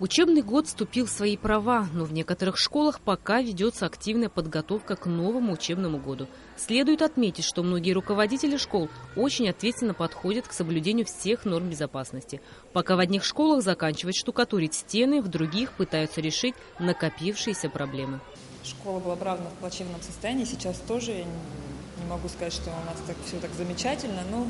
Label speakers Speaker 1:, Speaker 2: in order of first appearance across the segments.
Speaker 1: Учебный год вступил в свои права, но в некоторых школах пока ведется активная подготовка к новому учебному году. Следует отметить, что многие руководители школ очень ответственно подходят к соблюдению всех норм безопасности. Пока в одних школах заканчивают штукатурить стены, в других пытаются решить накопившиеся проблемы.
Speaker 2: Школа была, правда, в плачевном состоянии, сейчас тоже. Я не могу сказать, что у нас все так замечательно, но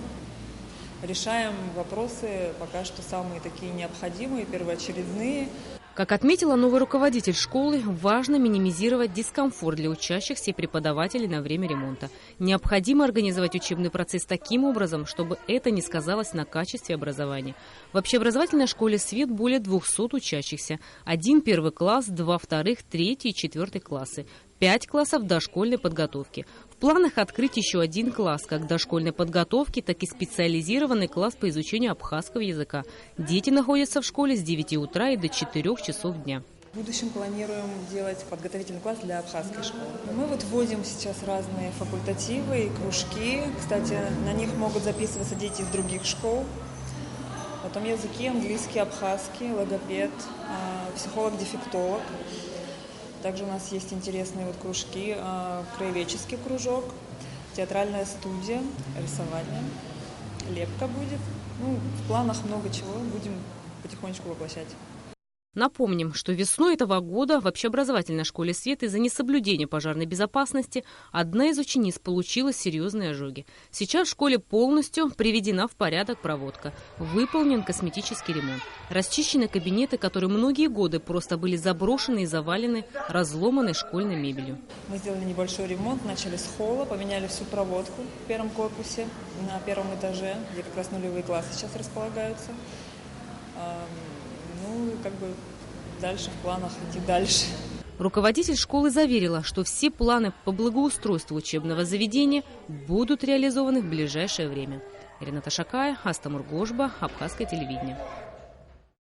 Speaker 2: решаем вопросы пока что самые такие необходимые, первоочередные.
Speaker 1: Как отметила новый руководитель школы, важно минимизировать дискомфорт для учащихся и преподавателей на время ремонта. Необходимо организовать учебный процесс таким образом, чтобы это не сказалось на качестве образования. В общеобразовательной школе «Свет» более 200 учащихся. 1 первый класс, 2 вторых, 3 и 4 классы. 5 классов дошкольной подготовки. В планах открыть еще 1 класс, как дошкольной подготовки, так и специализированный класс по изучению абхазского языка. Дети находятся в школе с 9 утра и до 4 часов дня.
Speaker 2: В будущем планируем делать подготовительный класс для абхазской школы. Мы вводим сейчас разные факультативы и кружки. Кстати, на них могут записываться дети из других школ. Потом языки: английский, абхазский, логопед, психолог-дефектолог. Также у нас есть интересные кружки: краеведческий кружок, театральная студия, рисование, лепка будет. В планах много чего, будем потихонечку воплощать.
Speaker 1: Напомним, что весной этого года в общеобразовательной школе «Свет» из-за несоблюдения пожарной безопасности одна из учениц получила серьезные ожоги. Сейчас в школе полностью приведена в порядок проводка. Выполнен косметический ремонт. Расчищены кабинеты, которые многие годы просто были заброшены и завалены разломанной школьной мебелью.
Speaker 2: Мы сделали небольшой ремонт, начали с холла, поменяли всю проводку в первом корпусе, на первом этаже, где как раз нулевые классы сейчас располагаются. Дальше в планах идти дальше.
Speaker 1: Руководитель школы заверила, что все планы по благоустройству учебного заведения будут реализованы в ближайшее время. Рената Шакая, Астамур Гошба, Абхазское телевидение.